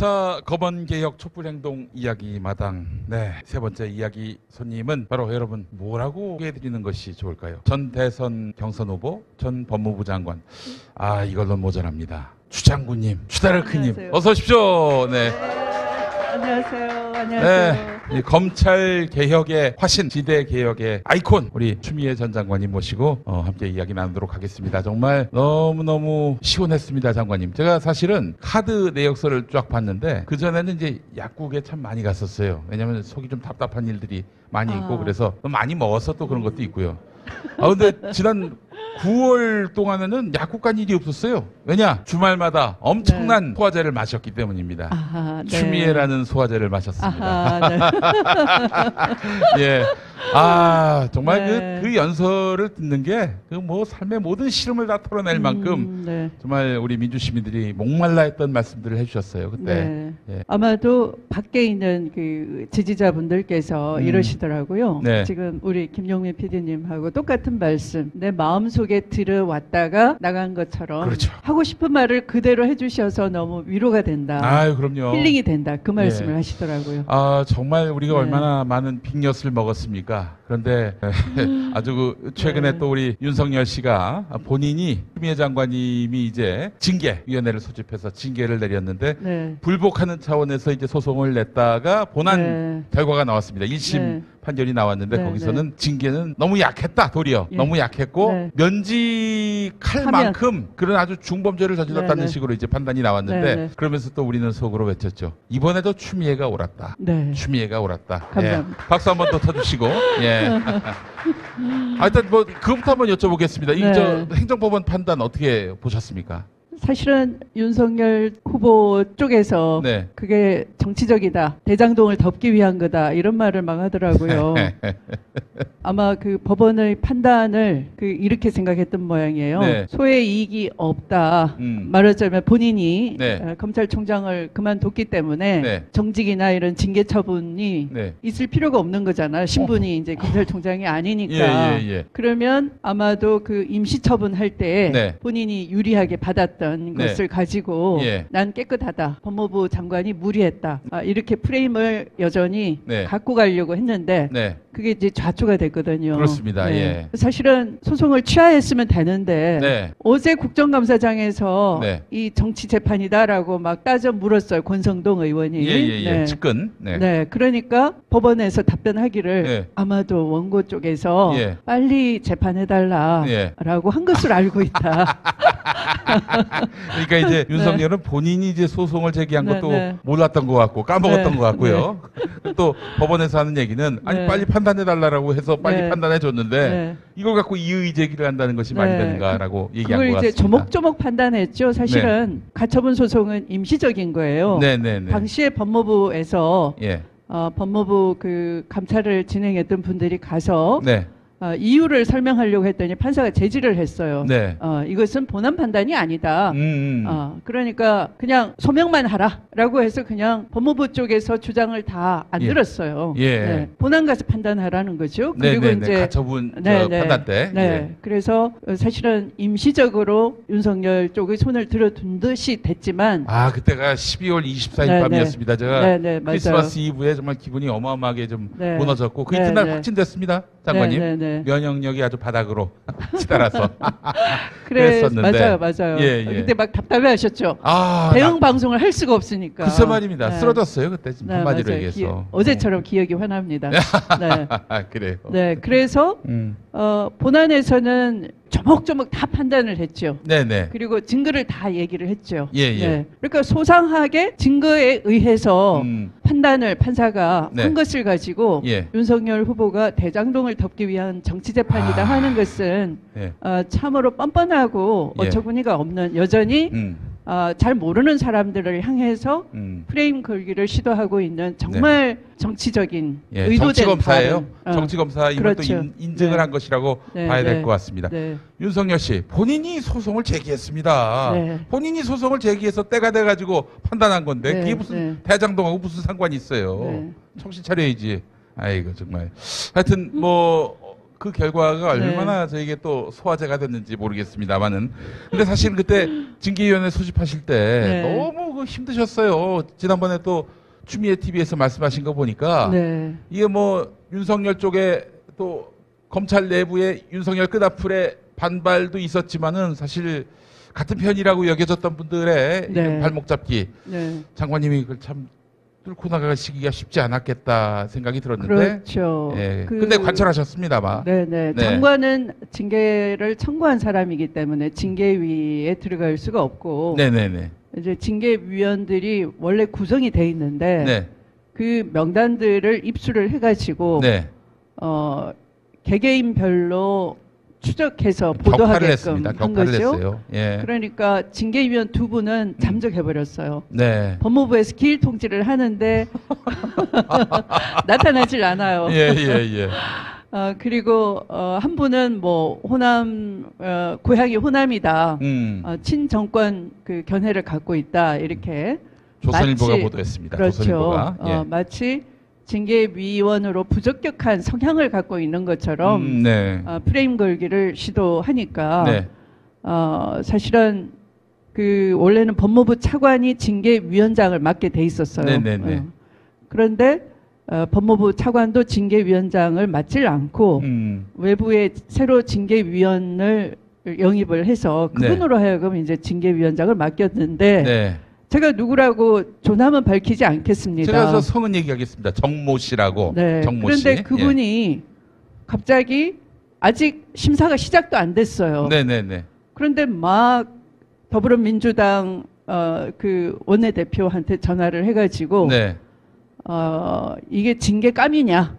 자, 검언개혁 촛불행동 이야기 마당. 네, 세 번째 이야기 손님은 바로 여러분 뭐라고 소개해드리는 것이 좋을까요? 전 대선 경선 후보, 전 법무부 장관. 아, 이걸로 모자랍니다. 추장군님, 추다르크님, 어서 오십시오. 네. 안녕하세요. 안녕하세요. 네, 검찰 개혁의 화신, 지대 개혁의 아이콘 우리 추미애 전 장관님 모시고 함께 이야기 나누도록 하겠습니다. 정말 너무너무 시원했습니다, 장관님. 제가 사실은 카드 내역서를 쫙 봤는데 그 전에는 이제 약국에 참 많이 갔었어요. 왜냐하면 속이 좀 답답한 일들이 많이 있고 그래서 많이 먹어서 또 그런 것도 있고요. 근데 지난 9월 동안에는 약국 간 일이 없었어요. 왜냐? 주말마다 엄청난 소화제를 마셨기 때문입니다. 아하, 네. 추미애라는 소화제를 마셨습니다. 아하, 네. 예. 아, 정말 네. 그 연설을 듣는 게 그 뭐 삶의 모든 시름을 다 털어낼 만큼 네. 정말 우리 민주 시민들이 목말라 했던 말씀들을 해주셨어요. 그때. 네. 예. 아마도 밖에 있는 그 지지자분들께서 이러시더라고요. 네. 지금 우리 김용민 PD님하고 똑같은 말씀. 내 마음속에 들어왔다가 나간 것처럼 그렇죠. 하고 싶은 말을 그대로 해주셔서 너무 위로가 된다. 아유, 그럼요. 힐링이 된다. 그 말씀을 예. 하시더라고요. 아, 정말 우리가 네. 얼마나 많은 빅엿을 먹었습니까? 그런데 아주 그 최근에 네. 또 우리 윤석열 씨가 본인이 추미애 장관님이 이제 징계위원회를 소집해서 징계를 내렸는데 네. 불복하는 차원에서 이제 소송을 냈다가 본안 네. 결과가 나왔습니다. 1심 네. 판결이 나왔는데 네, 거기서는 징계는 너무 약했다, 도리어. 예. 너무 약했고 네. 면직할 만큼 그런 아주 중범죄를 저질렀다는 네, 네. 식으로 이제 판단이 나왔는데 네, 네. 그러면서 또 우리는 속으로 외쳤죠. 이번에도 추미애가 옳았다. 네. 추미애가 옳았다. 감사합니다. 예. 박수 한번 더 쳐주시고. 예. 일단 뭐 그것부터 한번 여쭤보겠습니다. 네. 저 행정법원 판단 어떻게 보셨습니까? 사실은 윤석열 후보 쪽에서 네. 그게 정치적이다, 대장동을 덮기 위한 거다 이런 말을 막 하더라고요. 아마 그 법원의 판단을 이렇게 생각했던 모양이에요. 네. 소의 이익이 없다. 음. 말하자면 본인이 네. 검찰총장을 그만뒀기 때문에 네. 정직이나 이런 징계 처분이 네. 있을 필요가 없는 거잖아요. 신분이 이제 검찰총장이 아니니까. 예. 그러면 아마도 그 임시 처분할 때 네. 본인이 유리하게 받았던 네. 것을 가지고 예. 난 깨끗하다. 법무부 장관이 무리했다. 이렇게 프레임을 여전히 네. 갖고 가려고 했는데 네. 그게 이제 좌초가 됐거든요. 그렇습니다. 예. 사실은 소송을 취하했으면 되는데 네. 어제 국정감사장에서 네. 이 정치 재판이다라고 막 따져 물었어요. 권성동 의원이. 예. 네. 측근. 네. 네, 그러니까 법원에서 답변하기를 네. 아마도 원고 쪽에서 예. 빨리 재판해달라라고 예. 한 것으로 알고 있다. 그러니까 이제 윤석열은 본인이 이제 소송을 제기한 네, 것도 네. 몰랐던 것 같고 까먹었던 네, 것 같고요. 또 법원에서 하는 얘기는 아니 네. 빨리 판단해달라고 해서 빨리 네. 판단해 줬는데 네. 이걸 갖고 이의 제기를 한다는 것이 말이 네. 되는가라고 얘기한 그걸 것 이제 같습니다. 조목조목 판단했죠. 사실은 가처분 소송은 임시적인 거예요. 네네네. 당시에 법무부에서 예. 법무부 그 감찰을 진행했던 분들이 가서 네. 이유를 설명하려고 했더니 판사가 제지를 했어요. 네. 이것은 본안 판단이 아니다. 그러니까 그냥 소명만 하라라고 해서 그냥 법무부 쪽에서 주장을 다 안 예. 들었어요. 예. 네. 본안 가서 판단하라는 거죠. 그리고 네네네. 이제 가처분 네. 판단 때. 네. 예. 그래서 사실은 임시적으로 윤석열 쪽의 손을 들어둔 듯이 됐지만 아, 그때가 12월 24일 네, 밤이었습니다. 제가 네, 맞아요. 크리스마스 이브에 정말 기분이 어마어마하게 좀 네. 무너졌고 그 네, 이튿날 네. 확진됐습니다. 장관님. 네. 면역력이 아주 바닥으로 치달아서 그래, 그랬었는데. 맞아요. 예. 그때 막 답답해하셨죠. 아, 대응 방송을 할 수가 없으니까. 글쎄 말입니다. 네. 쓰러졌어요 그때 지금 네, 한마디로 맞아요. 얘기해서. 어제처럼 기억이 환합니다. 네. 그래요. 네, 그래서 본안에서는 조목조목 다 판단을 했죠. 네네. 그리고 증거를 다 얘기를 했죠. 예. 네. 그러니까 소상하게 증거에 의해서 판단을 판사가 네. 한 것을 가지고 예. 윤석열 후보가 대장동을 덮기 위한 정치 재판이다 하는 것은 네. 참으로 뻔뻔하고 예. 어처구니가 없는 여전히 잘 모르는 사람들을 향해서 프레임 걸기를 시도하고 있는 정말 정치적인 예. 의도된 정치검사예요. 발언. 정치검사임을 그렇죠. 또 인증을 네. 한 것이라고 네, 봐야 될 네. 것 같습니다. 네. 윤석열 씨 본인이 소송을 제기했습니다. 네. 본인이 소송을 제기해서 때가 돼가지고 판단한 건데 네, 그게 무슨 네. 대장동하고 무슨 상관이 있어요. 네. 정신 차려야지. 아이고 정말. 하여튼 뭐 그 결과가 얼마나 저에게 또 소화제가 됐는지 모르겠습니다만은 근데 사실 그때 징계위원회 소집하실 때 네. 너무 그 힘드셨어요. 지난번에 또 추미애 TV에서 말씀하신 거 보니까 네. 이게 뭐 윤석열 쪽에 또 검찰 내부에 윤석열 끄다풀에 반발도 있었지만은 사실 같은 편이라고 여겨졌던 분들의 네. 발목 잡기 네. 장관님이 그걸 참 뚫고 나가시기가 쉽지 않았겠다 생각이 들었는데 그렇죠. 예. 근데 관철하셨습니다만 네네. 네. 장관은 징계를 청구한 사람이기 때문에 징계위에 들어갈 수가 없고 네네네 이제 징계위원들이 원래 구성이 돼 있는데 네. 그 명단들을 입수를 해가지고 네. 개개인별로 추적해서 격파를 보도하게끔 했습니다. 한 격파를 거죠. 했어요. 예. 그러니까 징계위원 두 분은 잠적해버렸어요. 네. 법무부에서 기일 통지를 하는데 나타나질 않아요. 예. 그리고 한 분은 뭐 호남 고향이 호남이다. 친정권 그 견해를 갖고 있다. 이렇게 조선일보가 마치- 보도했습니다. 그렇죠. 조선일보가. 예. 마치 징계위원으로 부적격한 성향을 갖고 있는 것처럼 네. 프레임 걸기를 시도하니까 네. 사실은 그 원래는 법무부 차관이 징계위원장을 맡게 돼 있었어요. 네네네. 그런데 법무부 차관도 징계위원장을 맡질 않고 외부에 새로 징계위원을 영입을 해서 그분으로 하여금 이제 징계위원장을 맡겼는데 네. 제가 누구라고 조남은 밝히지 않겠습니다. 제가 저 성은 얘기하겠습니다. 정모 씨라고. 네. 정모 씨. 그런데 그분이 갑자기 아직 심사가 시작도 안 됐어요. 네네네. 그런데 막 더불어민주당 그 원내대표한테 전화를 해가지고 네. 이게 징계감이냐,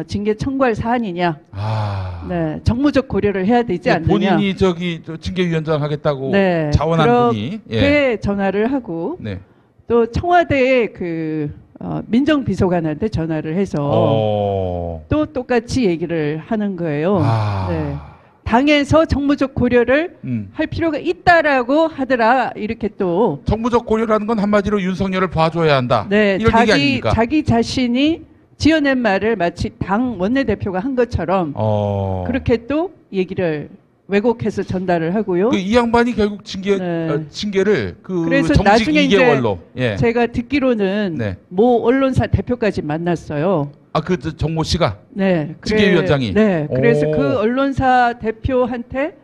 징계 청구할 사안이냐, 아. 네, 정무적 고려를 해야 되지 않느냐. 본인이 저기 저 징계위원장 하겠다고 네, 자원한 분이. 그렇게 전화를 하고 네. 또 청와대의 그 민정비서관한테 전화를 해서 또 똑같이 얘기를 하는 거예요. 네. 당에서 정무적 고려를 할 필요가 있다라고 하더라. 이렇게 또 정무적 고려라는 건 한마디로 윤석열을 봐줘야 한다. 네, 이런 얘기 아닙니까? 자기 자신이 지어낸 말을 마치 당 원내대표가 한 것처럼 그렇게 또 얘기를 왜곡해서 전달을 하고요. 이 양반이 결국 네. 징계를 그 그래서 정직 나중에 2개월로. 이제 제가 듣기로는 네. 모 언론사 대표까지 만났어요. 그 정모 씨가 네, 징계위원장이. 네, 그래서 오. 그 언론사 대표한테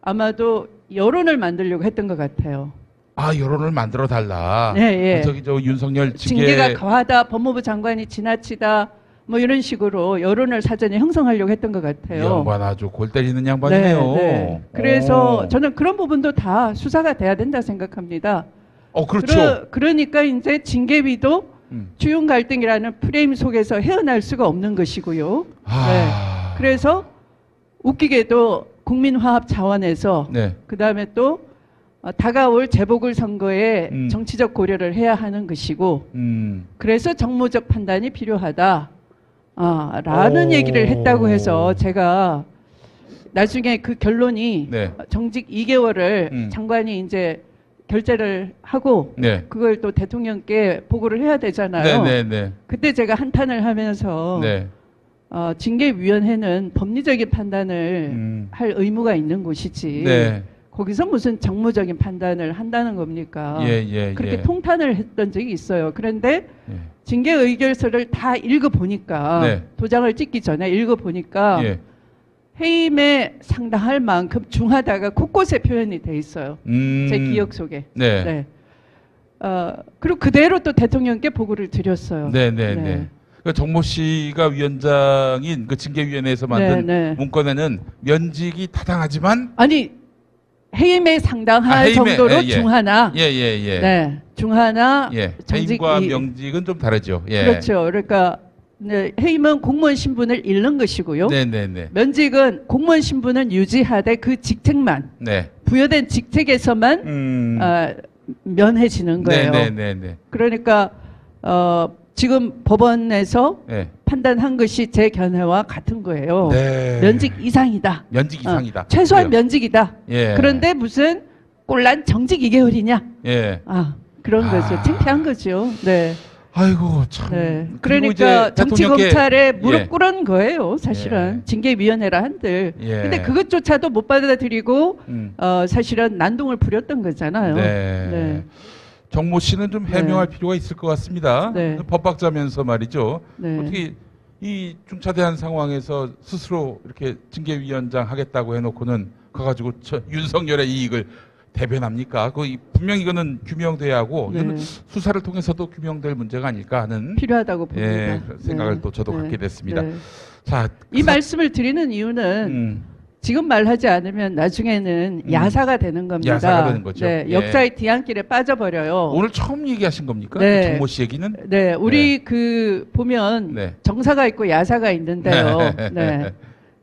아마도 여론을 만들려고 했던 것 같아요. 여론을 만들어 달라. 네, 예. 저기 저 윤석열 징계가 과하다, 법무부 장관이 지나치다, 뭐 이런 식으로 여론을 사전에 형성하려고 했던 것 같아요. 양반 아주 골 때리는 양반이네요. 네. 그래서 저는 그런 부분도 다 수사가 돼야 된다 생각합니다. 그렇죠. 그러니까 이제 징계위도 주윤 갈등이라는 프레임 속에서 헤어날 수가 없는 것이고요. 네. 그래서 웃기게도 국민화합 차원에서 네. 그다음에 또 다가올 재보궐선거에 정치적 고려를 해야 하는 것이고 그래서 정무적 판단이 필요하다 라는 얘기를 했다고 해서 제가 나중에 그 결론이 네. 정직 2개월을 장관이 이제 결재를 하고 네. 그걸 또 대통령께 보고를 해야 되잖아요. 네. 그때 제가 한탄을 하면서 네. 징계위원회는 법리적인 판단을 할 의무가 있는 곳이지 네. 거기서 무슨 정무적인 판단을 한다는 겁니까? 그렇게 통탄을 했던 적이 있어요. 그런데 징계 의결서를 다 읽어보니까 도장을 찍기 전에 읽어보니까 해임에 상당할 만큼 중하다가 곳곳에 표현이 돼 있어요. 제 기억 속에. 네. 그리고 그대로 또 대통령께 보고를 드렸어요. 네. 그 정모 씨가 위원장인 그 징계위원회에서 만든 문건에는 면직이 타당하지만 아니 해임에 상당할 정도로 중하나. 네, 중하나. 해임과 명직은 좀 다르죠. 그렇죠. 그러니까 해임은 공무원 신분을 잃는 것이고요. 면직은 공무원 신분은 유지하되 그 직책만 부여된 직책에서만 면해지는 거예요. 그러니까 지금 법원에서 판단한 것이 제 견해와 같은 거예요. 면직 이상이다. 면직 이상이다. 최소한 면직이다. 그런데 무슨 꼴난 정직 2개월이냐? 그런 거죠. 창피한 거죠. 네. 아이고 참. 그러니까 정치 검찰에 무릎 꿇은 거예요. 사실은 징계위원회라 한들. 근데 그것조차도 못 받아들이고 사실은 난동을 부렸던 거잖아요. 정모 씨는 좀 해명할 필요가 있을 것 같습니다. 네. 법학자면서 말이죠. 네. 어떻게 이 중차대한 상황에서 스스로 이렇게 징계위원장 하겠다고 해놓고는 가가지고 윤석열의 이익을 대변합니까? 분명히 이거는 규명돼야 하고 네. 이거는 수사를 통해서도 규명될 문제가 아닐까 하는 필요하다고 봅니다. 예, 생각을 네. 또 저도 네. 갖게 됐습니다. 네. 자, 이 말씀을 드리는 이유는 지금 말하지 않으면 나중에는 야사가 되는 겁니다. 야사가 되는 거죠. 네, 예. 역사의 뒤안길에 빠져버려요. 오늘 처음 얘기하신 겁니까? 네. 그 정모 씨 얘기는? 네, 우리 보면 네. 정사가 있고 야사가 있는데요. 네.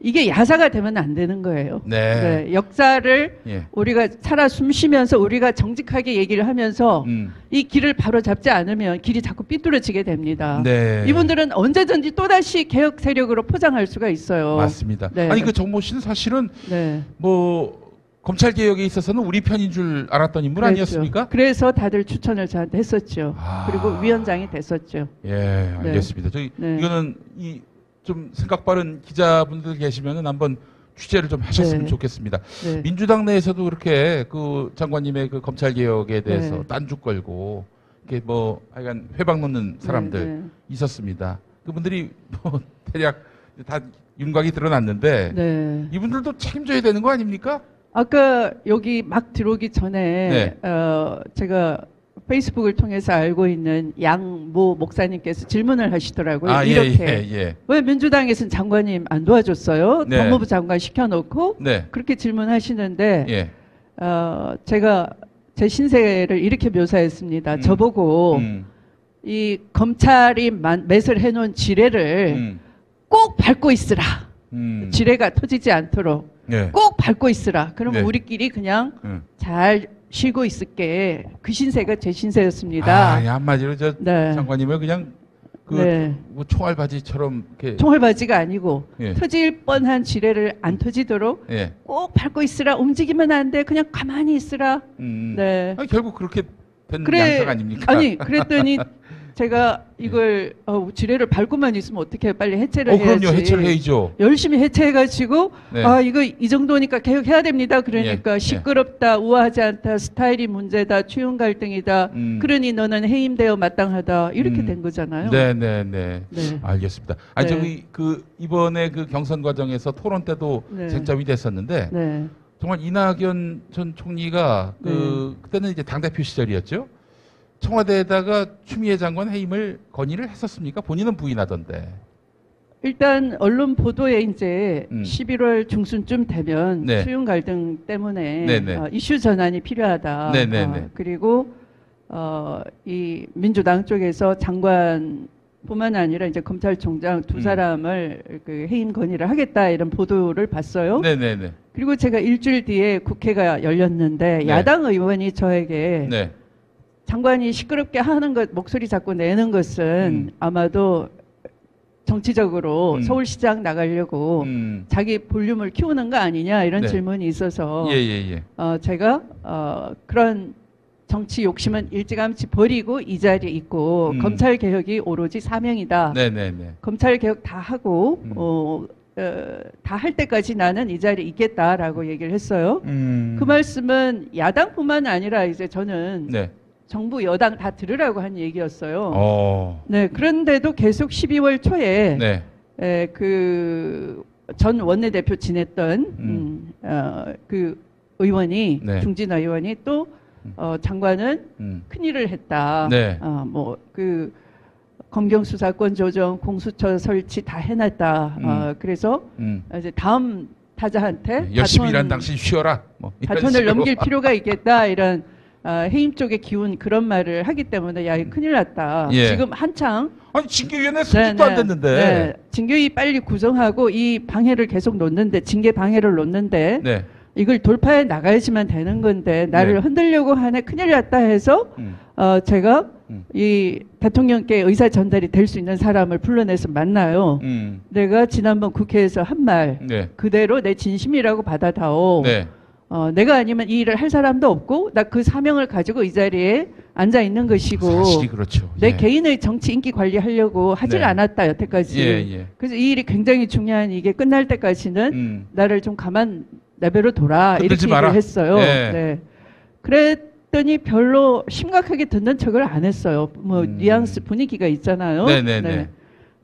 이게 야사가 되면 안 되는 거예요. 네. 네, 역사를 예. 우리가 살아 숨쉬면서 우리가 정직하게 얘기를 하면서 이 길을 바로 잡지 않으면 길이 자꾸 삐뚤어지게 됩니다. 네. 이분들은 언제든지 또다시 개혁 세력으로 포장할 수가 있어요. 맞습니다. 네. 아니 그 정모 씨는 사실은 네. 뭐 검찰 개혁에 있어서는 우리 편인 줄 알았던 인물 그렇죠. 아니었습니까? 그래서 다들 추천을 저한테 했었죠. 아. 그리고 위원장이 됐었죠. 예, 알겠습니다. 저희 이거는 좀 생각 빠른 기자분들 계시면은 한번 취재를 좀 하셨으면 좋겠습니다. 네. 민주당 내에서도 그렇게 그 장관님의 그 검찰 개혁에 대해서 네. 딴죽 걸고 이렇게 뭐 하여간 회방 놓는 사람들 있었습니다. 그분들이 뭐 대략 다 윤곽이 드러났는데 이분들도 책임져야 되는 거 아닙니까? 아까 여기 막 들어오기 전에 제가 페이스북을 통해서 알고 있는 양모 목사님께서 질문을 하시더라고요. 이렇게 왜 민주당에서는 장관님 안 도와줬어요? 법무부 장관 시켜놓고 그렇게 질문하시는데 제가 제 신세를 이렇게 묘사했습니다. 저보고 이 검찰이 매설 해놓은 지뢰를 꼭 밟고 있으라. 지뢰가 터지지 않도록 꼭 밟고 있으라. 그러면 우리끼리 그냥 잘 쉬고 있을게. 그 신세가 제 신세였습니다. 한마디로 장관님을 그냥 뭐 총알바지처럼 이렇게 총알바지가 아니고 터질 뻔한 지뢰를 안 터지도록 꼭 밟고 있으라. 움직이면 안 돼. 그냥 가만히 있으라. 아니, 결국 그렇게 된 양상 아닙니까? 아니 그랬더니 제가 이걸 지뢰를 밟고만 있으면 어떻게 빨리 해체를 해야지. 그럼요. 해체를 해야죠. 열심히 해체해가지고 이거 이 정도니까 개혁해야 됩니다. 그러니까 시끄럽다, 우아하지 않다, 스타일이 문제다, 추운 갈등이다. 그러니 너는 해임되어 마땅하다. 이렇게 된 거잖아요. 네. 알겠습니다. 아니 저기 이번에 그 경선 과정에서 토론 때도 쟁점이 됐었는데 정말 이낙연 전 총리가 그때는 이제 당대표 시절이었죠. 청와대에다가 추미애 장관 해임을 건의를 했었습니까? 본인은 부인하던데. 일단 언론 보도에 이제 11월 중순쯤 되면 수용 갈등 때문에 이슈 전환이 필요하다. 그리고 이 민주당 쪽에서 장관뿐만 아니라 이제 검찰총장 두 사람을 그 해임 건의를 하겠다 이런 보도를 봤어요. 그리고 제가 일주일 뒤에 국회가 열렸는데 야당 의원이 저에게 장관이 시끄럽게 하는 것, 목소리 자꾸 내는 것은 아마도 정치적으로 서울시장 나가려고 자기 볼륨을 키우는 거 아니냐 이런 질문이 있어서 제가 그런 정치 욕심은 일찌감치 버리고 이 자리에 있고 검찰 개혁이 오로지 사명이다. 검찰 개혁 다 하고 다 할 때까지 나는 이 자리에 있겠다라고 얘기를 했어요. 그 말씀은 야당뿐만 아니라 이제 저는 정부 여당 다 들으라고 한 얘기였어요. 그런데도 계속 12월 초에 그 전 원내대표 지냈던 그 의원이 중진화 의원이 또 장관은 큰일을 했다. 뭐 그 검경 수사권 조정, 공수처 설치 다 해놨다. 그래서 이제 다음 타자한테 열심히 일한 당신 쉬어라. 뭐 바톤을 넘길 필요가 있겠다 이런. 해임 쪽의 기운 그런 말을 하기 때문에 야 큰일 났다. 지금 한창 아니 징계위원회 소집도 안 됐는데 징계위 빨리 구성하고 이 방해를 계속 놓는데 징계 방해를 놓는데 이걸 돌파해 나가야지만 되는 건데 나를 흔들려고 하네. 큰일 났다 해서 제가 이 대통령께 의사 전달이 될 수 있는 사람을 불러내서 만나요. 내가 지난번 국회에서 한 말 그대로 내 진심이라고 받아다오. 내가 아니면 이 일을 할 사람도 없고 나 그 사명을 가지고 이 자리에 앉아 있는 것이고 사실이 그렇죠. 내 개인의 정치 인기 관리하려고 하질 않았다 여태까지. 그래서 이 일이 굉장히 중요한 이게 끝날 때까지는 나를 좀 가만 내버려 둬라 이렇게 얘기를 했어요. 했더니 별로 심각하게 듣는 척을 안 했어요. 뭐 뉘앙스 분위기가 있잖아요. 네네네. 네.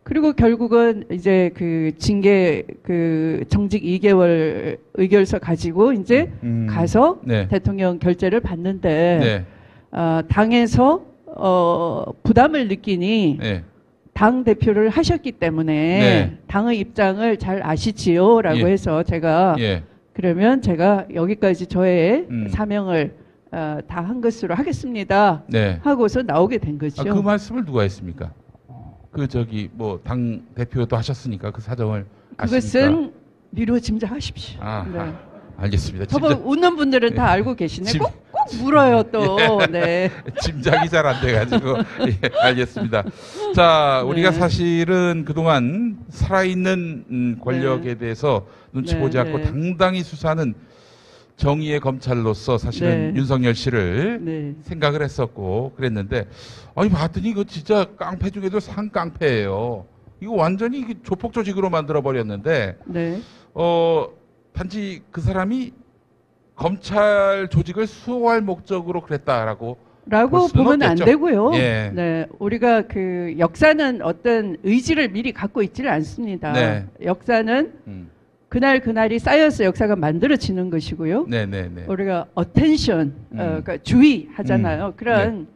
그리고 결국은 이제 그 징계 그 정직 2개월 의결서 가지고 이제 가서 네. 대통령 결재를 받는데 네. 당에서 부담을 느끼니 네. 당 대표를 하셨기 때문에 네. 당의 입장을 잘 아시지요라고 예. 해서 제가 예. 그러면 제가 여기까지 저의 사명을 다 한 것으로 하겠습니다. 네. 하고서 나오게 된 거죠. 그 말씀을 누가 했습니까? 그 저기 뭐 당 대표도 하셨으니까 그 사정을 아십니까? 그것은 미루어 짐작하십시오. 네. 알겠습니다. 저보고 웃는 분들은 다 알고 계시네. 꼭 물어요 또. 예. 네. 짐작이 잘 안 돼가지고 예, 알겠습니다. 자, 우리가 사실은 그동안 살아있는 권력에 대해서 눈치 보지 않고 당당히 수사하는 정의의 검찰로서 사실은 윤석열 씨를 생각을 했었고 그랬는데 아니 봤더니 이거 진짜 깡패 중에도 상깡패예요. 이거 완전히 조폭 조직으로 만들어 버렸는데 단지 그 사람이 검찰 조직을 수호할 목적으로 그랬다라고 보면 안 되고요. 예. 네, 우리가 그 역사는 어떤 의지를 미리 갖고 있지를 않습니다. 네. 역사는 그날 그날이 쌓여서 역사가 만들어지는 것이고요. 네네네. 우리가 attention, 그러니까 주의하잖아요. 그런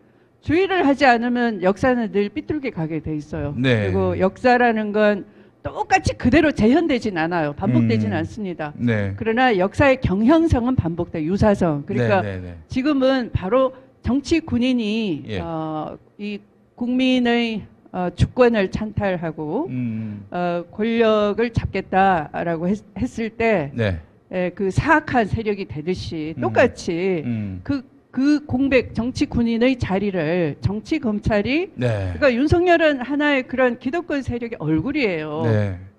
주의를 하지 않으면 역사는 늘 삐뚤게 가게 돼 있어요. 네. 그리고 역사라는 건 똑같이 그대로 재현되진 않아요. 반복되진 않습니다. 네. 그러나 역사의 경향성은 반복돼, 유사성. 그러니까 지금은 바로 정치 군인이 이 국민의 주권을 찬탈하고 권력을 잡겠다라고 했을 때 그 사악한 세력이 되듯이 똑같이 그 공백 정치 군인의 자리를 정치 검찰이 그러니까 윤석열은 하나의 그런 기득권 세력의 얼굴이에요.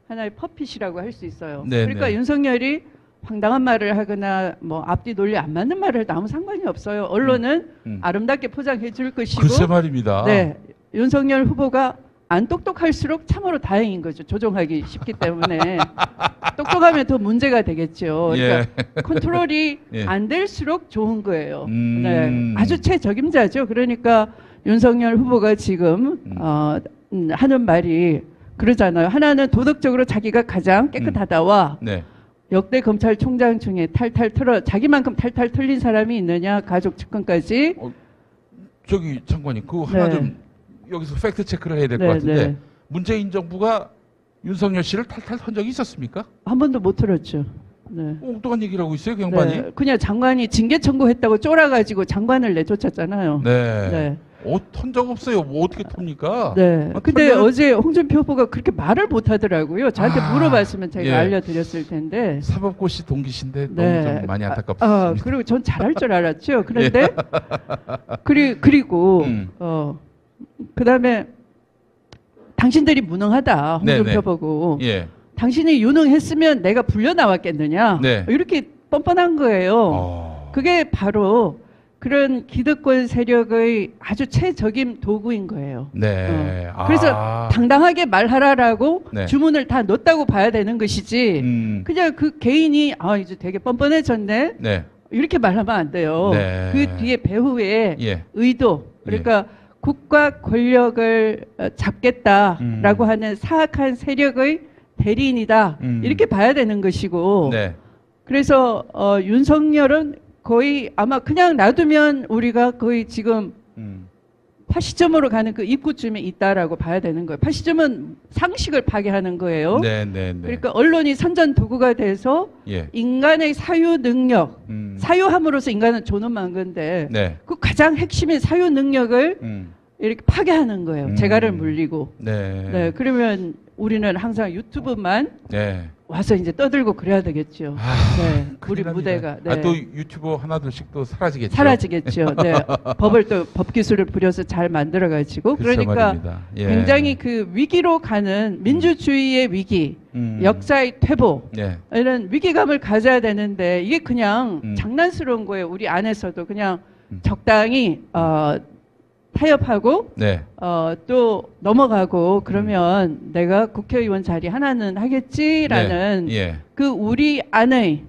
하나의 퍼핏이라고 할 수 있어요. 그러니까 윤석열이 황당한 말을 하거나 뭐 앞뒤 논리 안 맞는 말을 해도 아무 상관이 없어요. 언론은 아름답게 포장해 줄 것이고. 글쎄 말입니다. 네, 윤석열 후보가 안 똑똑할수록 참으로 다행인 거죠. 조종하기 쉽기 때문에. 똑똑하면 더 문제가 되겠죠. 그러니까 컨트롤이 안 될수록 좋은 거예요. 네, 아주 최적임자죠. 그러니까 윤석열 후보가 지금 하는 말이 그러잖아요. 하나는 도덕적으로 자기가 가장 깨끗하다와 역대 검찰총장 중에 자기만큼 탈탈 털린 사람이 있느냐, 가족 측근까지. 저기 장관님, 그거 하나 좀 여기서 팩트 체크를 해야 될 것 같은데 문재인 정부가 윤석열 씨를 탈탈 턴 적이 있었습니까? 한 번도 못 들었죠. 엉뚱한 얘기를 하고 있어요, 그 양반이. 그냥 장관이 징계 청구했다고 쫄아가지고 장관을 내쫓았잖아요. 턴 적 없어요. 뭐 어떻게 톱니까? 근데 어제 홍준표 후보가 그렇게 말을 못 하더라고요. 저한테 물어봤으면 제가 알려드렸을 텐데. 사법고시 동기신데 너무 좀 많이 안타깝습니다. 그리고 전 잘할 줄 알았죠. 그런데 그리고 그다음에 당신들이 무능하다. 홍준표 보고. 당신이 유능했으면 내가 불려 나왔겠느냐. 이렇게 뻔뻔한 거예요. 그게 바로 그런 기득권 세력의 아주 최적임 도구인 거예요. 그래서 당당하게 말하라라고 주문을 다 넣었다고 봐야 되는 것이지 그냥 그 개인이 이제 되게 뻔뻔해졌네. 이렇게 말하면 안 돼요. 그 뒤에 배후에 의도, 그러니까 국가 권력을 잡겠다라고 하는 사악한 세력의 대리인이다. 이렇게 봐야 되는 것이고 그래서 윤석열은 거의 아마 그냥 놔두면 우리가 거의 지금 파시점으로 가는 그 입구쯤에 있다라고 봐야 되는 거예요. 파시점은 상식을 파괴하는 거예요. 그러니까 언론이 선전 도구가 돼서 인간의 사유 능력, 사유함으로써 인간은 존엄한 건데 그 가장 핵심인 사유 능력을 이렇게 파괴하는 거예요. 재갈을 물리고. 그러면 우리는 항상 유튜브만 와서 이제 떠들고 그래야 되겠죠. 우리 무대가. 또 유튜버 하나둘씩 또 사라지겠죠. 사라지겠죠. 법을 또 법 기술을 부려서 잘 만들어가지고. 그러니까 굉장히 그 위기로 가는 민주주의의 위기, 역사의 퇴보 이런 위기감을 가져야 되는데 이게 그냥 장난스러운 거예요. 우리 안에서도 그냥 적당히 타협하고 또 넘어가고 그러면 내가 국회의원 자리 하나는 하겠지라는 그 우리 안의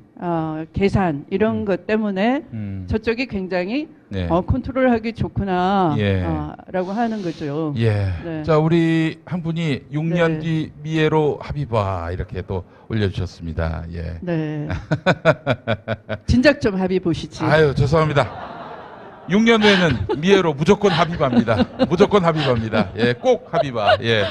계산 이런 것 때문에 저쪽이 굉장히 네. 컨트롤하기 좋구나 예. 라고 하는 거죠. 예. 네. 자, 우리 한 분이 6년 네. 뒤 미애로 합의봐 이렇게 또 올려주셨습니다. 예. 네. 진작 좀 합의 보시지. 아유, 죄송합니다. 6년 후에는 미애로 무조건 합의바입니다. 무조건 합의바입니다. 예, 꼭 합의바. 예.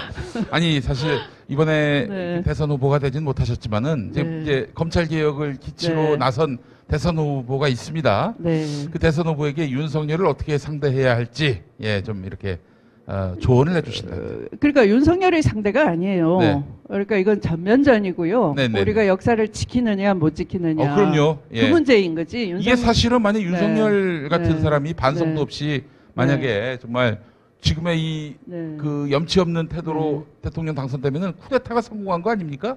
아니, 사실 이번에 네. 대선 후보가 되진 못하셨지만은 네. 이제 검찰 개혁을 기치로 네. 나선 대선 후보가 있습니다. 네. 그 대선 후보에게 윤석열을 어떻게 상대해야 할지 예, 좀 이렇게 조언을 해주신다. 그러니까 윤석열의 상대가 아니에요. 네. 그러니까 이건 전면전이고요. 네네. 우리가 역사를 지키느냐 못 지키느냐. 그럼요. 예. 그 문제인 거지. 이게 사실은 만약 윤석열 네. 같은 네. 사람이 반성도 네. 없이 만약에 정말 지금의 이 네. 그 염치 없는 태도로 대통령 당선되면은 쿠데타가 성공한 거 아닙니까?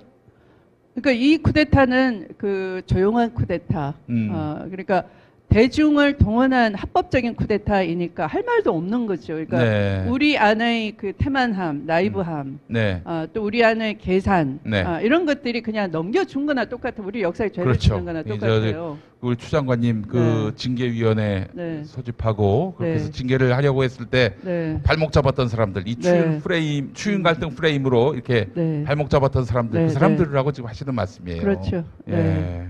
그러니까 이 쿠데타는 그 조용한 쿠데타. 그러니까 대중을 동원한 합법적인 쿠데타이니까 할 말도 없는 거죠. 그러니까 네. 우리 안의 그 태만함, 나이브함, 네. 또 우리 안의 계산, 네. 이런 것들이 그냥 넘겨준 거나 똑같아. 우리 역사에 죄를 그렇죠. 짓는 거나 똑같아요. 우리 추 장관님 그 징계위원회 네. 소집하고 그렇게 해서 네. 징계를 하려고 했을 때 네. 발목 잡았던 사람들, 이 추윤 프레임, 추윤 갈등 프레임으로 이렇게 네. 발목 잡았던 사람들, 네. 그 사람들하고 지금 하시는 말씀이에요. 그렇죠. 예. 네.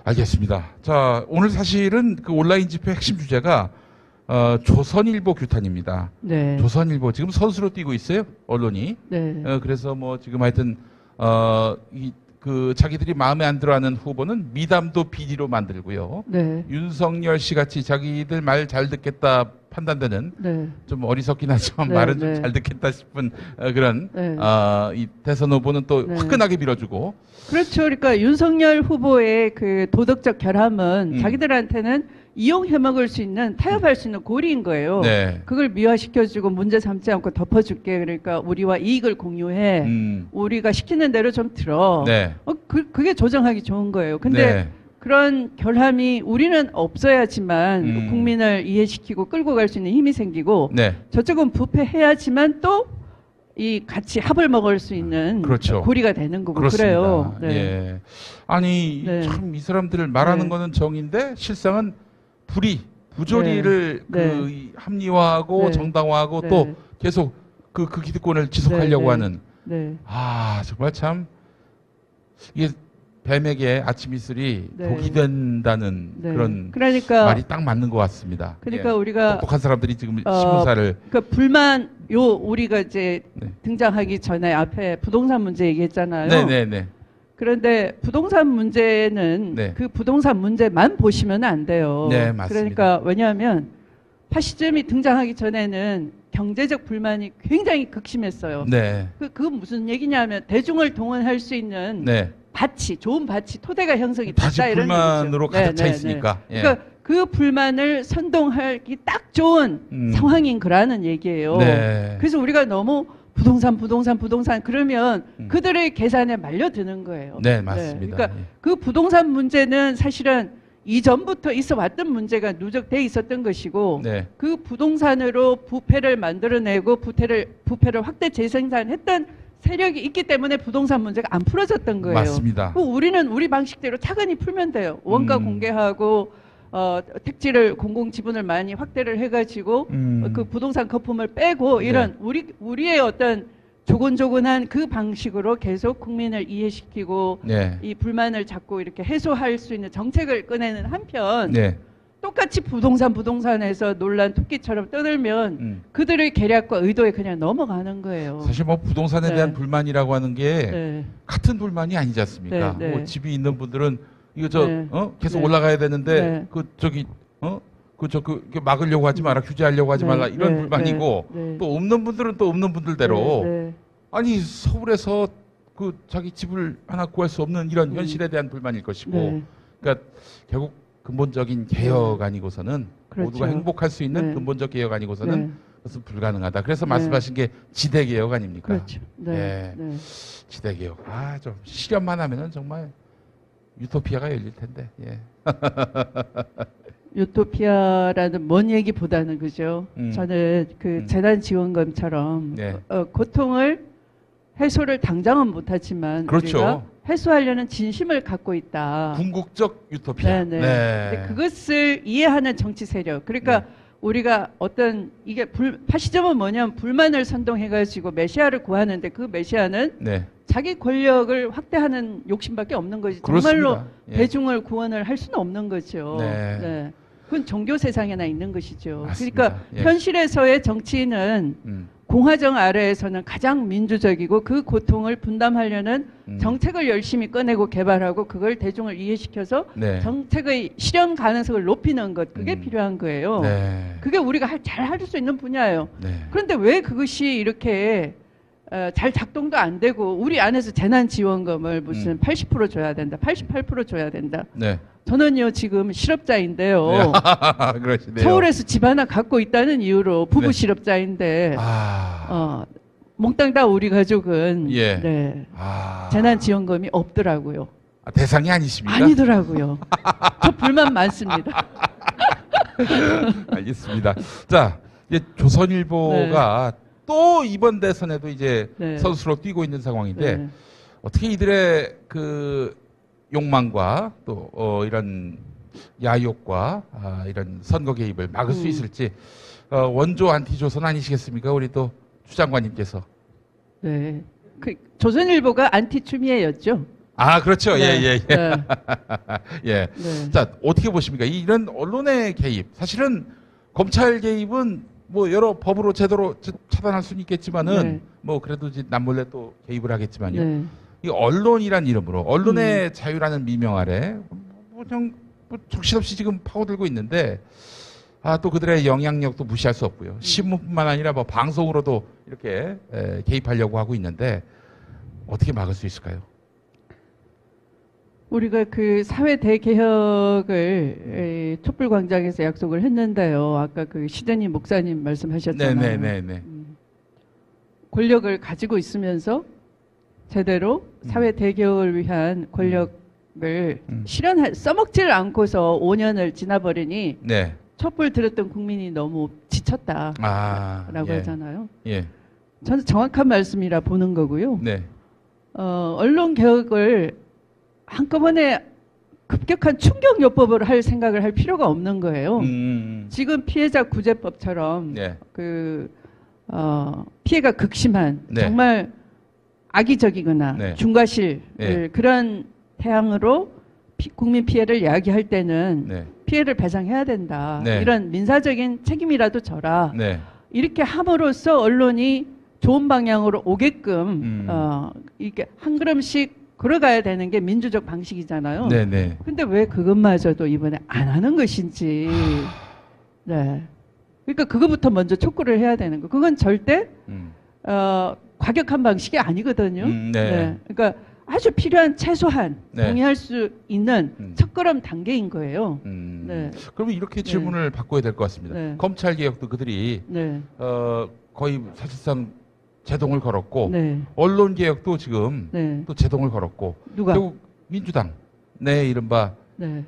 알겠습니다. 자, 오늘 사실은 그 온라인 집회 핵심 주제가 조선일보 규탄입니다. 네. 조선일보 지금 선수로 뛰고 있어요, 언론이. 네. 그래서 뭐 지금 하여튼 그 자기들이 마음에 안 들어하는 후보는 미담도 비리로 만들고요. 네. 윤석열 씨 같이 자기들 말 잘 듣겠다 판단되는 네. 좀 어리석긴 하지만 네, 말은 네. 좀 잘 듣겠다 싶은 그런 네. 이 대선 후보는 또 네. 화끈하게 밀어주고. 그렇죠. 그러니까 윤석열 후보의 그 도덕적 결함은 자기들한테는 이용해 먹을 수 있는, 타협할 수 있는 고리인 거예요. 네. 그걸 미화시켜주고 문제 삼지 않고 덮어줄게. 그러니까 우리와 이익을 공유해. 우리가 시키는 대로 좀 들어. 네. 그게 조정하기 좋은 거예요. 근데 네. 그런 결함이 우리는 없어야지만 국민을 이해시키고 끌고 갈 수 있는 힘이 생기고 네. 저쪽은 부패해야지만 또 이 같이 합을 먹을 수 있는 그렇죠. 고리가 되는 거고 그렇습니다. 그래요. 네. 예. 아니 네. 참 이 사람들 말하는 네. 거는 정인데 실상은 부조리를 네. 그 이 합리화하고 네. 정당화하고 네. 또 계속 그 기득권을 지속하려고 네. 하는. 네. 정말 참 이게 뱀에게 아침 이슬이 네. 독이 된다는 네. 그런 그러니까 말이 딱 맞는 것 같습니다. 그러니까 예. 우리가 똑똑한 사람들이 지금 신문사를 그러니까 우리가 이제 네. 등장하기 전에 앞에 부동산 문제 얘기했잖아요. 네네네. 그런데 부동산 문제는 네. 그 부동산 문제만 보시면 안 돼요. 네, 맞습니다. 그러니까 왜냐하면 파시즘이 등장하기 전에는 경제적 불만이 굉장히 극심했어요. 네. 그 무슨 얘기냐면 대중을 동원할 수 있는 네. 좋은 밭이 토대가 형성이 다시 됐다 이런 불만으로 얘기죠. 가득 차 있으니까. 예. 그러니까 그 불만을 선동하기 딱 좋은 상황인 거라는 얘기예요. 네. 그래서 우리가 너무 부동산 그러면 그들의 계산에 말려드는 거예요. 네, 맞습니다. 그러니까 예. 그 부동산 문제는 사실은 이전부터 있어 왔던 문제가 누적돼 있었던 것이고 네. 그 부동산으로 부패를 만들어내고 부패를 확대 재생산했던 세력이 있기 때문에 부동산 문제가 안 풀어졌던 거예요. 맞습니다. 우리는 우리 방식대로 차근히 풀면 돼요. 원가 공개하고 택지를 공공지분을 많이 확대를 해가지고 그 부동산 거품을 빼고 이런 우리의 어떤 조곤조곤한 그 방식으로 계속 국민을 이해시키고 네. 이 불만을 자꾸 이렇게 해소할 수 있는 정책을 꺼내는 한편 네. 똑같이 부동산에서 논란 토끼처럼 떠들면 그들의 계략과 의도에 그냥 넘어가는 거예요. 사실 뭐 부동산에 네. 대한 불만이라고 하는 게 네. 같은 불만이 아니지 않습니까? 네, 네. 뭐 집이 있는 분들은 이거 네. 계속 네. 올라가야 되는데 네. 막으려고 하지 마라, 규제하려고 하지 말라 이런 네. 불만이고 네. 또 없는 분들은 또 없는 분들대로 네. 아니 서울에서 그 자기 집을 하나 구할 수 없는 이런 현실에 대한 불만일 것이고 네. 그러니까 결국 근본적인 개혁 아니고서는 그렇죠. 모두가 행복할 수 있는 네. 근본적 개혁 아니고서는 네. 그것은 불가능하다. 그래서 네. 말씀하신 게 지대 개혁 아닙니까? 그렇죠. 네. 예. 네. 지대 개혁. 좀 실현만 하면은 정말 유토피아가 열릴 텐데. 예. 유토피아라는 먼 얘기보다는 그죠. 저는 그 재난지원금처럼 네. 고통을 해소를 당장은 못하지만 그렇죠. 우리가 해소하려는 진심을 갖고 있다. 궁극적 유토피아. 네네. 근데 그것을 이해하는 정치 세력. 그러니까 네. 우리가 어떤 이게 파시즘은 뭐냐면 불만을 선동해가지고 메시아를 구하는데 그 메시아는 네. 자기 권력을 확대하는 욕심밖에 없는 거지. 그렇습니다. 정말로 예. 대중을 구원을 할 수는 없는 거죠. 네. 네. 그건 종교 세상에나 있는 것이죠. 맞습니다. 그러니까 예. 현실에서의 정치인은 공화정 아래에서는 가장 민주적이고 그 고통을 분담하려는 정책을 열심히 꺼내고 개발하고 그걸 대중을 이해시켜서 네. 정책의 실현 가능성을 높이는 것 그게 필요한 거예요. 네. 그게 우리가 잘 할 수 있는 분야예요. 네. 그런데 왜 그것이 이렇게 잘 작동도 안 되고 우리 안에서 재난지원금을 무슨 80% 줘야 된다, 88% 줘야 된다. 네. 저는요 지금 실업자인데요. 네. 그러시네요. 서울에서 집 하나 갖고 있다는 이유로 부부 네. 실업자인데 몽땅 다 우리 가족은 예. 네. 재난지원금이 없더라고요. 대상이 아니십니까? 아니더라고요. 저 불만 많습니다. 알겠습니다. 자, 이제 조선일보가 네. 또 이번 대선에도 이제 네. 선수로 뛰고 있는 상황인데 네. 어떻게 이들의 그 욕망과 또 이런 야욕과 이런 선거 개입을 막을 수 있을지 원조 안티조선 아니시겠습니까? 우리 또 추 장관님께서. 네. 그 조선일보가 안티추미애였죠. 아 그렇죠. 네. 예. 네. 예. 네. 자 어떻게 보십니까? 이런 언론의 개입, 사실은 검찰 개입은 뭐 여러 법으로 제도로 차단할 수는 있겠지만은 네. 뭐 그래도 이제 남몰래 또 개입을 하겠지만요. 네. 이 언론이란 이름으로 언론의 자유라는 미명 아래 뭐 정신없이 지금 파고들고 있는데 또 그들의 영향력도 무시할 수 없고요. 신문뿐만 아니라 뭐 방송으로도 이렇게 개입하려고 하고 있는데 어떻게 막을 수 있을까요? 우리가 그 사회 대개혁을 촛불광장에서 약속을 했는데요. 아까 그 시대님 목사님 말씀하셨잖아요. 네네네. 권력을 가지고 있으면서 제대로 사회 대개혁을 위한 권력을 써먹지를 않고서 5년을 지나버리니 네. 촛불 들었던 국민이 너무 지쳤다라고 예. 하잖아요. 예. 저는 정확한 말씀이라 보는 거고요. 네. 언론 개혁을 한꺼번에 급격한 충격요법을 할 생각을 할 필요가 없는 거예요. 지금 피해자 구제법처럼 네. 피해가 극심한 네. 정말 악의적이거나 네. 중과실 네. 그런 태양으로 국민 피해를 야기할 때는 네. 피해를 배상해야 된다. 네. 이런 민사적인 책임이라도 져라. 네. 이렇게 함으로써 언론이 좋은 방향으로 오게끔 이렇게 한 걸음씩 걸어가야 되는 게 민주적 방식이잖아요. 네네. 근데 왜 그것마저도 이번에 안 하는 것인지. 네. 그러니까 그거부터 먼저 촉구를 해야 되는 거. 그건 절대 과격한 방식이 아니거든요. 네. 네. 그러니까 아주 필요한 최소한 네. 동의할 수 있는 첫걸음 단계인 거예요. 네. 그러면 이렇게 질문을 바꿔야 될 것 같습니다. 네. 검찰 개혁도 그들이 네. 거의 사실상 제동을 걸었고 네. 언론 개혁도 지금 네. 또 제동을 걸었고 누가? 결국 민주당 내 이른바 네.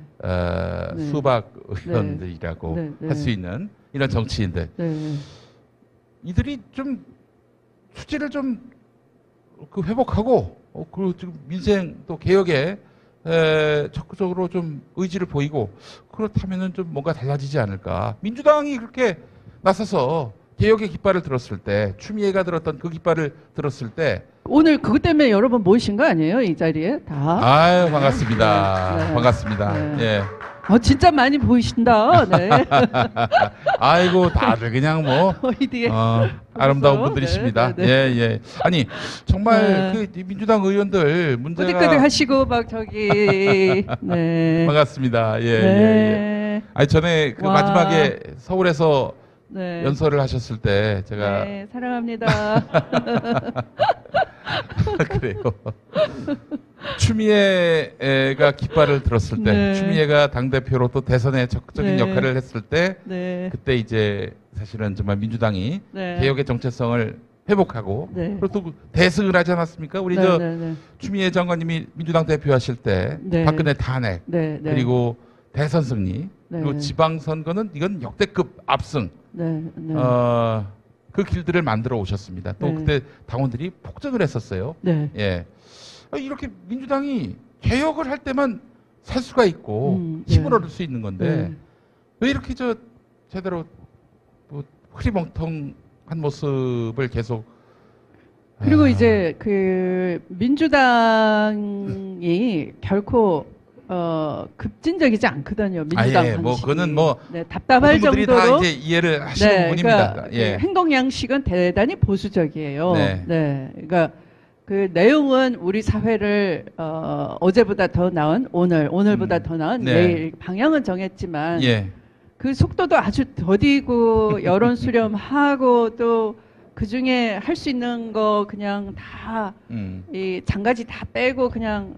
수박 의원들이라고 네. 네. 할 수 있는 이런 정치인들 네. 이들이 좀 수지를 좀 그 회복하고 그리고 지금 민생 또 개혁에 적극적으로 좀 의지를 보이고 그렇다면은 좀 뭔가 달라지지 않을까. 민주당이 그렇게 나서서 개혁의 깃발을 들었을 때 추미애가 들었던 그 깃발을 들었을 때 오늘 그것 때문에 여러분 모이신 거 아니에요? 이 자리에 다. 아유 반갑습니다. 네. 반갑습니다. 네. 예. 진짜 많이 보이신다. 네. 아이고 다들 그냥 뭐 아름다운 분들이십니다. 네. 예. 아니 정말 그 민주당 의원들 문제가 끄덕끄덕 하시고 막 저기 네. 반갑습니다. 예. 아니 전에 그 마지막에 서울에서 네. 연설을 하셨을 때 제가 네, 사랑합니다. 그래요. 추미애가 깃발을 들었을 때 네. 추미애가 당대표로 또 대선에 적극적인 네. 역할을 했을 때 네. 그때 이제 사실은 정말 민주당이 네. 개혁의 정체성을 회복하고 네. 그리고 또 대승을 하지 않았습니까? 우리 네. 추미애 장관님이 민주당 대표하실 때 네. 박근혜 탄핵 그리고 대선 승리 그리고 지방선거는 이건 역대급 압승 그 길들을 만들어 오셨습니다. 또 네. 그때 당원들이 폭증을 했었어요. 네. 예. 이렇게 민주당이 개혁을 할 때만 살 수가 있고 힘을 네. 얻을 수 있는 건데 네. 왜 이렇게 제대로 뭐 흐리멍텅한 모습을 계속 그리고 이제 그 민주당이 결코 급진적이지 않거든요. 민주당 방식이. 뭐 그거는 뭐 네, 답답할 분들이 정도로 다 이제 이해를 하시는 네, 분입니다. 그러니까 예. 그 행동 양식은 대단히 보수적이에요. 네. 네, 그러니까 그 내용은 우리 사회를 어제보다 더 나은 오늘보다 더 나은 네. 내일 방향은 정했지만 예. 그 속도도 아주 더디고 여론 수렴하고 또 그 중에 할 수 있는 거 그냥 다 이 장가지 다 빼고 그냥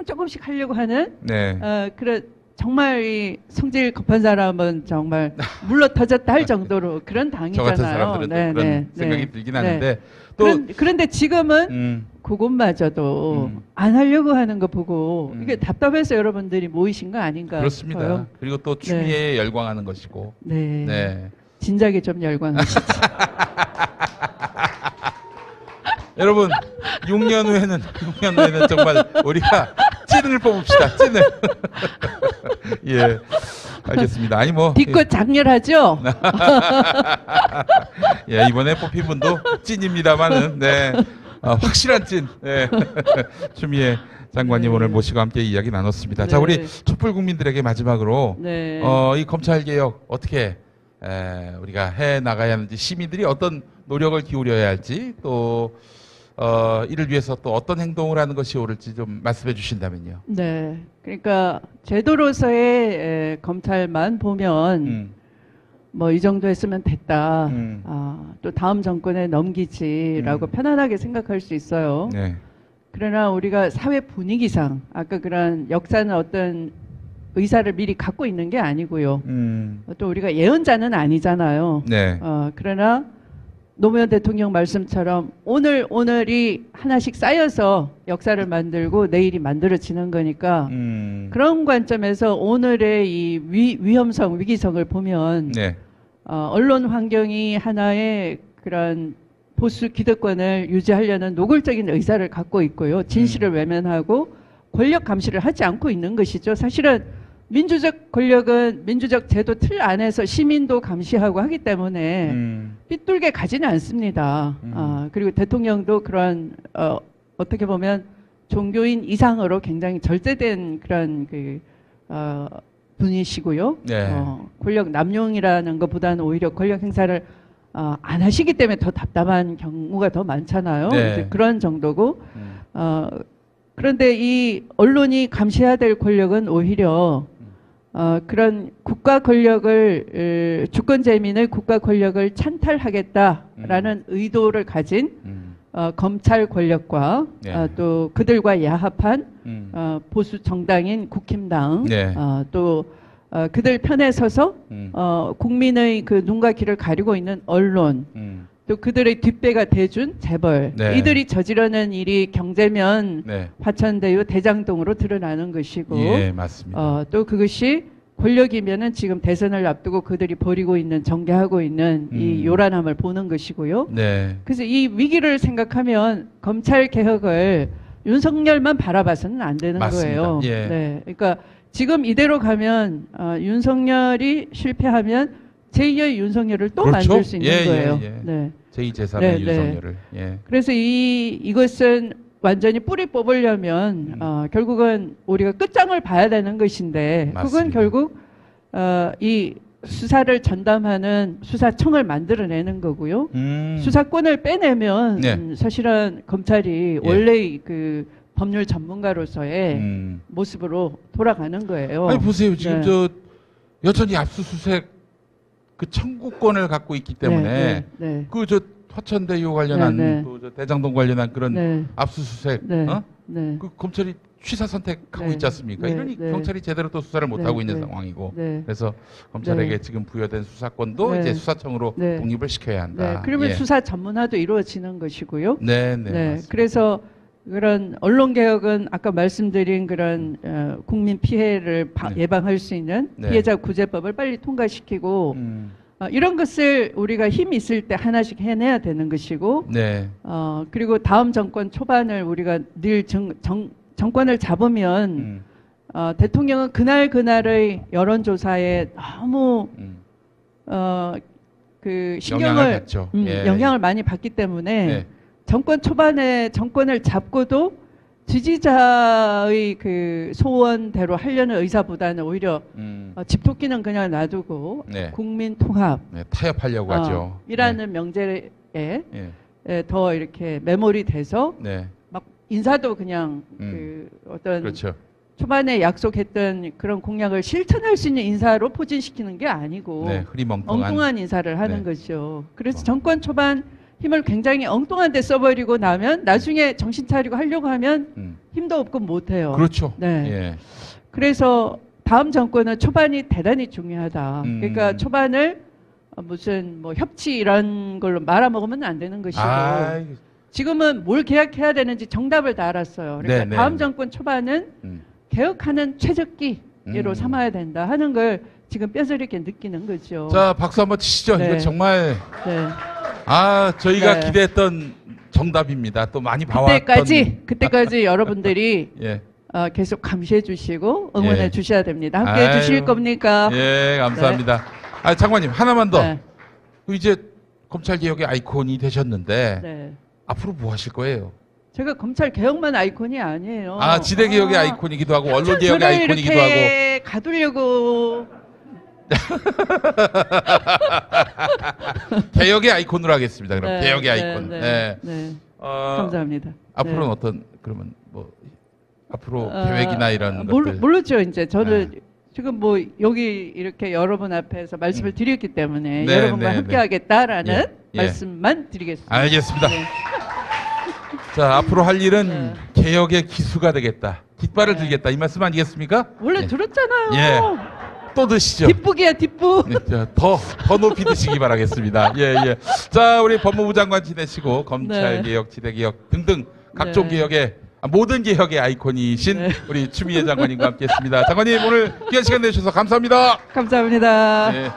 조금씩 하려고 하는 네. 그런 정말 이 성질 급한 사람은 정말 물러 터졌다 할 정도로 그런 저 당이잖아요. 같은 사람들은 또 그런 생각이 들긴 하는데 또 그런데 지금은 그것마저도 안 하려고 하는 거 보고 이게 답답해서 여러분들이 모이신 거 아닌가 그렇습니다. 싶어요. 그리고 또 추미애에 열광하는 것이고. 네. 네. 진작에 좀 열광하시죠. 여러분 6년 후에는 정말 우리가 찐을 뽑읍시다. 찐을. 예. 알겠습니다. 아니 뭐 뒤끝 장렬하죠? 예, 이번에 뽑힌 분도 찐입니다만은 네. 확실한 찐. 네. 추미애 장관님 네. 오늘 모시고 함께 이야기 나눴습니다. 네. 자, 우리 촛불 국민들에게 마지막으로 네. 이 검찰 개혁 어떻게 우리가 해 나가야 하는지, 시민들이 어떤 노력을 기울여야 할지, 또 이를 위해서 또 어떤 행동을 하는 것이 옳을지 좀 말씀해 주신다면요. 네. 그러니까 제도로서의 검찰만 보면 뭐 이 정도 했으면 됐다. 또 다음 정권에 넘기지라고 편안하게 생각할 수 있어요. 네. 그러나 우리가 사회 분위기상 아까 그런 역사는 어떤 의사를 미리 갖고 있는 게 아니고요. 또 우리가 예언자는 아니잖아요. 네. 그러나 노무현 대통령 말씀처럼 오늘이 하나씩 쌓여서 역사를 만들고 내일이 만들어지는 거니까 그런 관점에서 오늘의 이 위험성, 위기성을 보면 네. 언론 환경이 하나의 그런 보수 기득권을 유지하려는 노골적인 의사를 갖고 있고요. 진실을 외면하고 권력 감시를 하지 않고 있는 것이죠. 사실은 민주적 권력은 민주적 제도 틀 안에서 시민도 감시하고 하기 때문에 삐뚤게 가지는 않습니다. 그리고 대통령도 그런 어떻게 보면 종교인 이상으로 굉장히 절제된 그런 분이시고요. 네. 권력 남용이라는 것보다는 오히려 권력 행사를 안 하시기 때문에 더 답답한 경우가 더 많잖아요. 네. 이제 그런 정도고 그런데 이 언론이 감시해야 될 권력은 오히려 그런 국가 권력을 주권재민의 국가 권력을 찬탈하겠다라는 의도를 가진 검찰 권력과 네. 또 그들과 야합한 보수 정당인 국힘당 네. 또 그들 편에 서서 국민의 그 눈과 귀를 가리고 있는 언론 또 그들의 뒷배가 돼준 재벌 네. 이들이 저지르는 일이 경제면 네. 화천대유 대장동으로 드러나는 것이고 예, 맞습니다. 또 그것이 권력이면은 지금 대선을 앞두고 그들이 벌이고 있는 전개하고 있는 이 요란함을 보는 것이고요. 네. 그래서 이 위기를 생각하면 검찰 개혁을 윤석열만 바라봐서는 안 되는 맞습니다. 거예요. 예. 네, 그러니까 지금 이대로 가면 윤석열이 실패하면 제2의 윤석열을 또 그렇죠? 만들 수 있는 예, 거예요. 예, 예. 네. 제2제3의 네, 윤석열을. 예. 그래서 이것은 완전히 뿌리 뽑으려면 결국은 우리가 끝장을 봐야 되는 것인데 맞습니다. 그건 결국 이 수사를 전담하는 수사청을 만들어내는 거고요. 수사권을 빼내면 네. 사실은 검찰이 예. 원래 그 법률 전문가로서의 모습으로 돌아가는 거예요. 아니 보세요. 지금 네. 여전히 압수수색 그 청구권을 갖고 있기 때문에 네. 화천대유 관련한 네. 또 대장동 관련한 그런 네. 압수수색 네. 네. 그 검찰이 취사 선택하고 네. 있지 않습니까? 네. 이러니 네. 경찰이 제대로 또 수사를 못 네. 하고 있는 네. 상황이고 네. 그래서 검찰에게 네. 지금 부여된 수사권도 네. 이제 수사청으로 네. 독립을 시켜야 한다. 네. 그러면 예. 수사 전문화도 이루어지는 것이고요. 네, 네. 그래서 그런 언론 개혁은 아까 말씀드린 그런 국민 피해를 네. 예방할 수 있는 네. 피해자 구제법을 빨리 통과시키고 이런 것을 우리가 힘 있을 때 하나씩 해내야 되는 것이고, 네. 그리고 다음 정권 초반을 우리가 늘 정권을 잡으면 대통령은 그날의 여론조사에 너무 그 신경을 영향을 많이 받기 때문에 네. 정권 초반에 정권을 잡고도 지지자의 그 소원대로 하려는 의사보다는 오히려 집토끼는 그냥 놔두고 네. 국민 통합, 네, 타협하려고 하죠. 이라는 네. 명제에 더 이렇게 매몰이 돼서 네. 막 인사도 그냥 그 어떤 그렇죠. 초반에 약속했던 그런 공약을 실천할 수 있는 인사로 포진시키는 게 아니고 네, 엉뚱한 인사를 하는 네. 거죠. 그래서 정권 초반 힘을 굉장히 엉뚱한 데 써버리고 나면 나중에 정신 차리고 하려고 하면 힘도 없고 못해요. 그렇죠. 네. 예. 그래서 다음 정권은 초반이 대단히 중요하다. 그러니까 초반을 무슨 뭐 협치 이런 걸로 말아먹으면 안 되는 것이고 지금은 뭘 개혁해야 되는지 정답을 다 알았어요. 그러니까 네네. 다음 정권 초반은 개혁하는 최적기로 삼아야 된다 하는 걸 지금 뼈저리게 느끼는 거죠. 자, 박수 한번 치시죠. 네. 이거 정말 네. 저희가 네. 기대했던 정답입니다. 또 많이 봐왔던 그때까지 여러분들이 예. 계속 감시해 주시고 응원해 예. 주셔야 됩니다. 함께 해 주실 겁니까? 예, 감사합니다. 네. 장관님 하나만 더. 네. 이제 검찰 개혁의 아이콘이 되셨는데 네. 앞으로 뭐 하실 거예요? 제가 검찰 개혁만 아이콘이 아니에요. 지대 개혁의 아이콘이기도 하고 언론 개혁의 아이콘이기도 하고. 가두려고. 개혁의 아이콘으로 하겠습니다. 그럼 네, 개혁의 아이콘. 네. 감사합니다. 앞으로는 어떤 그러면 뭐 앞으로 계획이나 이런 것들 모르죠. 이제 저는 지금 뭐 여기 이렇게 여러분 앞에서 말씀을 드렸기 때문에 여러분과 함께하겠다라는 말씀만 드리겠습니다. 알겠습니다. 네. 자, 앞으로 할 일은 개혁의 기수가 되겠다. 깃발을 들겠다. 이 말씀 아니겠습니까? 원래 들었잖아요. 예. 또 드시죠. 뒷북이야, 뒷북. 네, 더 높이 드시기 바라겠습니다. 예. 자, 우리 법무부 장관 지내시고 검찰 개혁, 지대 개혁 등등 각종 개혁의 모든 개혁의 아이콘이신 우리 추미애 장관님과 함께했습니다. 장관님 오늘 귀한 시간 내주셔서 감사합니다. 감사합니다. 네.